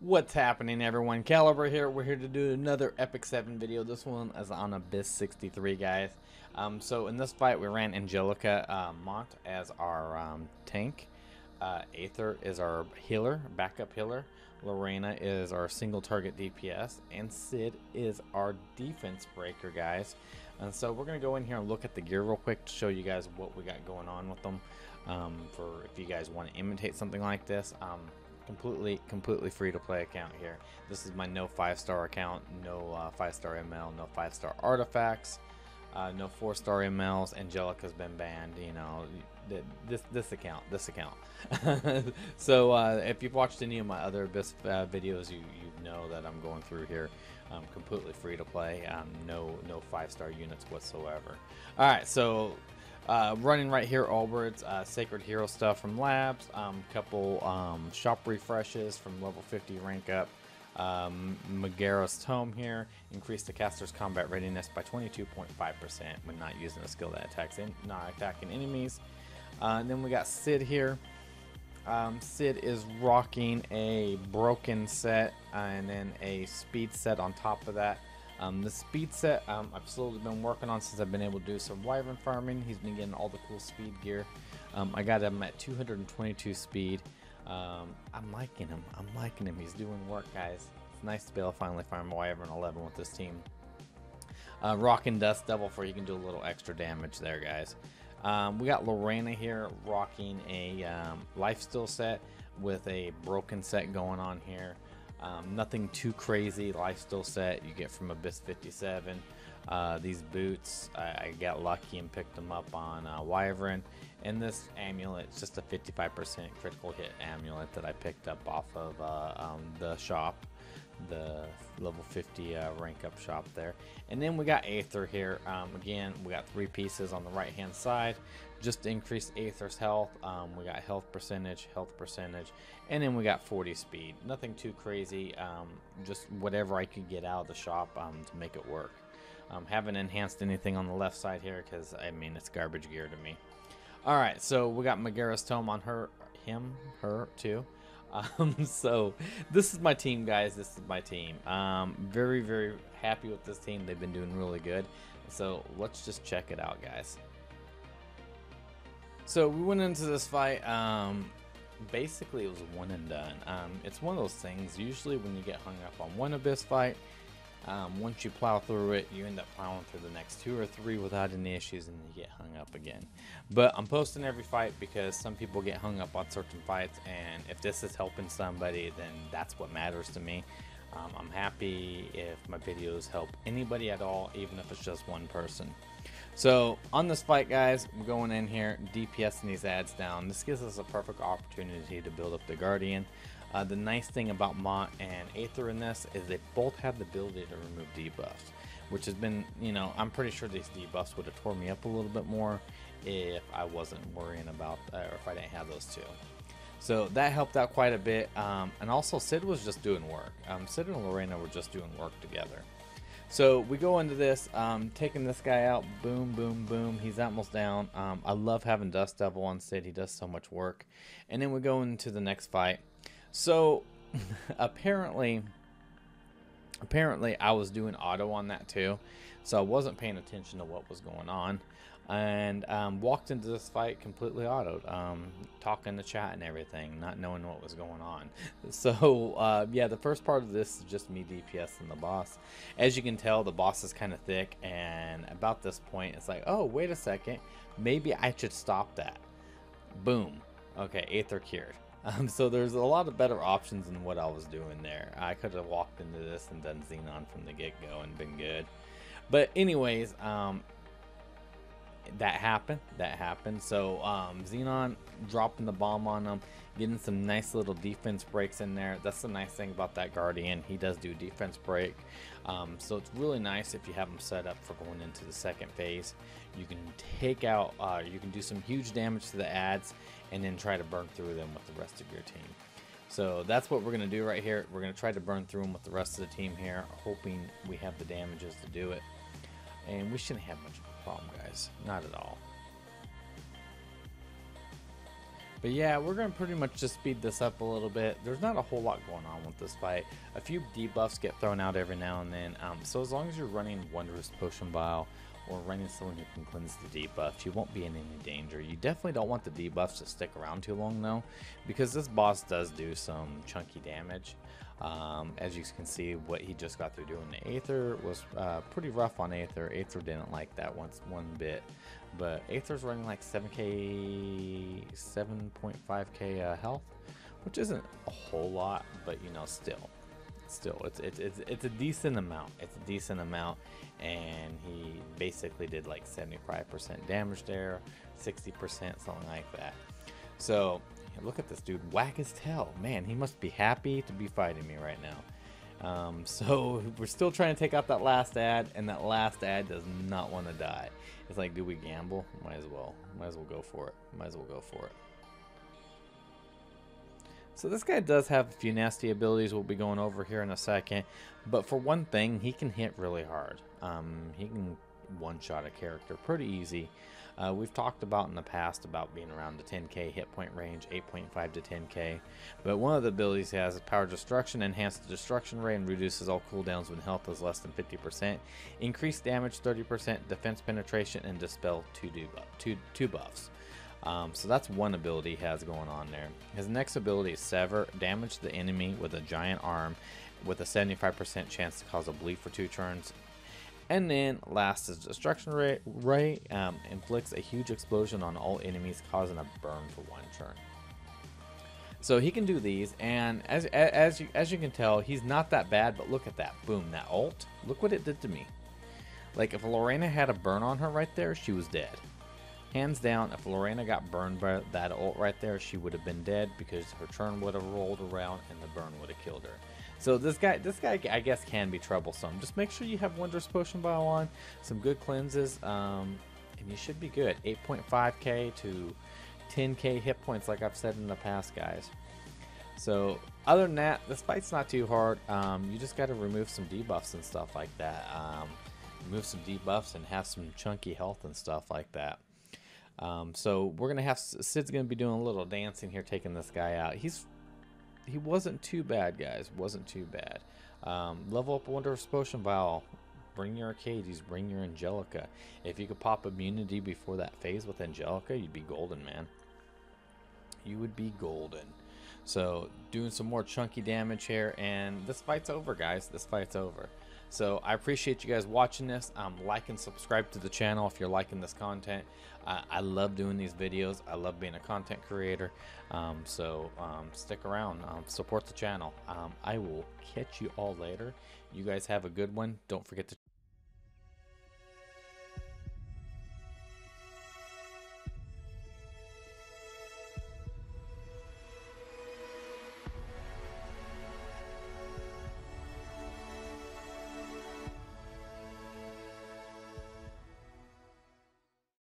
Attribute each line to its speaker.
Speaker 1: What's happening, everyone? Caliber here. We're here to do another Epic 7 video. This one is on Abyss 63, guys. So in this fight, we ran Angelica Mont as our tank. Aether is our healer, backup healer. Lorena is our single target DPS. And Sid is our defense breaker, guys. And so we're going to go in here and look at the gear real quick to show you guys what we got going on with them. For if you guys want to imitate something like this. Completely free to play account here. This is my no 5-star account, no 5-star ML, no 5-star artifacts, no 4-star MLs. Angelica's been banned, you know, this account. So if you've watched any of my other Abyss videos, you know that I'm going through here completely free to play, no 5-star units whatsoever. All right, so running right here, Allbirds, Sacred Hero stuff from Labs, couple shop refreshes from level 50 rank up, Megaros Tome here, increase the caster's combat readiness by 22.5% when not using a skill that attacks not attacking enemies. And then we got Sid here. Sid is rocking a broken set and then a speed set on top of that. The speed set I've slowly been working on since I've been able to do some wyvern farming. He's been getting all the cool speed gear. I got him at 222 speed. I'm liking him. He's doing work, guys. It's nice to be able to finally farm a wyvern 11 with this team. Rocking Dust Devil for you can do a little extra damage there, guys. We got Lorena here rocking a lifesteal set with a broken set going on here. Nothing too crazy. Lifesteal set you get from Abyss 57. These boots, I got lucky and picked them up on Wyvern. And this amulet, it's just a 55% critical hit amulet that I picked up off of the shop, the level 50 rank up shop there. And then we got Aether here. Again, we got 3 pieces on the right hand side just to increase Aether's health. We got health percentage, and then we got 40 speed. Nothing too crazy, just whatever I could get out of the shop to make it work. Haven't enhanced anything on the left side here because I mean it's garbage gear to me. Alright, so we got Megaros Tome on her too. So this is my team, guys. This is my team. Very happy with this team. They've been doing really good. So let's just check it out, guys. So we went into this fight. Basically it was one and done. It's one of those things, usually when you get hung up on one Abyss fight, once you plow through it, you end up plowing through the next 2 or 3 without any issues, and you get hung up again. But I'm posting every fight because some people get hung up on certain fights, and if this is helping somebody, then that's what matters to me. I'm happy if my videos help anybody at all, even if it's just one person. So on this fight, guys, I'm going in here, DPSing these ads down. This gives us a perfect opportunity to build up the Guardian. The nice thing about Mont and Aether in this is they both have the ability to remove debuffs, which has been, you know, I'm pretty sure these debuffs would have tore me up a little bit more if I wasn't worrying about, or if I didn't have those two. So that helped out quite a bit. And also Sid was just doing work. Sid and Lorena were just doing work together. So we go into this, taking this guy out, boom, he's almost down. I love having Dust Devil on Sid, he does so much work. And then we go into the next fight. So apparently I was doing auto on that too, so I wasn't paying attention to what was going on, and walked into this fight completely autoed, talking to chat and everything, not knowing what was going on. So yeah, the first part of this is just me DPSing the boss. As you can tell, the boss is kind of thick, and about this point it's like, oh wait a second, maybe I should stop that. Boom. Okay, Aether cured. So there's a lot of better options than what I was doing there. I could have walked into this and done Xenon from the get-go and been good. But anyways, that happened. So Xenon dropping the bomb on them, getting some nice little defense breaks in there. That's the nice thing about that Guardian. He does do defense break. So it's really nice if you have him set up for going into the second phase. You can take out, you can do some huge damage to the ads and then try to burn through them with the rest of your team. So that's what we're going to do right here. We're going to try to burn through them with the rest of the team here, hoping we have the damages to do it. And we shouldn't have much of a problem, guys. Not at all. But yeah, we're going to pretty much just speed this up a little bit. There's not a whole lot going on with this fight. A few debuffs get thrown out every now and then. So as long as you're running Wondrous Potion Vial or running someone who can cleanse the debuff, you won't be in any danger. You definitely don't want the debuffs to stick around too long though, because this boss does do some chunky damage. As you can see, what he just got through doing to Aether was pretty rough on Aether. Aether didn't like that one bit. But Aether's running like 7k, 7.5k health, which isn't a whole lot, but you know, still, it's a decent amount. It's a decent amount, and he basically did like 75% damage there, 60%, something like that. So look at this dude whack his tail. Man, he must be happy to be fighting me right now. So we're still trying to take out that last ad, and that last ad does not want to die. It's like, do we gamble? Might as well go for it. So this guy does have a few nasty abilities we'll be going over here in a second, but for one thing, he can hit really hard. He can one-shot a character pretty easy. We've talked about in the past about being around the 10k hit point range, 8.5 to 10k. But one of the abilities he has is Power Destruction, enhances the destruction rate and reduces all cooldowns when health is less than 50%. Increased damage 30%, defense penetration, and dispel two buffs. So that's one ability he has going on there. His next ability is Sever, damage the enemy with a giant arm with a 75% chance to cause a bleed for 2 turns. And then last is Destruction Ray, inflicts a huge explosion on all enemies, causing a burn for 1 turn. So he can do these, and as you can tell, he's not that bad. But look at that, boom, that ult. Look what it did to me. Like if Lorena had a burn on her right there, she was dead. Hands down, if Lorena got burned by that ult right there, she would have been dead because her turn would have rolled around and the burn would have killed her. So this guy I guess can be troublesome. Just make sure you have Wondrous Potion Vial on, some good cleanses, and you should be good. 8.5k to 10k hit points, like I've said in the past, guys. So other than that, this fight's not too hard. You just got to remove some debuffs and stuff like that. Remove some debuffs and have some chunky health and stuff like that. So we're gonna have Sid's gonna be doing a little dancing here, taking this guy out. He wasn't too bad, guys. Wasn't too bad. Level up Wondrous Potion Vial. Bring your Arcades. Bring your Angelica. If you could pop immunity before that phase with Angelica, you'd be golden, man. You would be golden. So doing some more chunky damage here, and this fight's over, guys. This fight's over. So I appreciate you guys watching this. Like and subscribe to the channel if you're liking this content. I love doing these videos. I love being a content creator. So stick around, support the channel. I will catch you all later. You guys have a good one. Don't forget to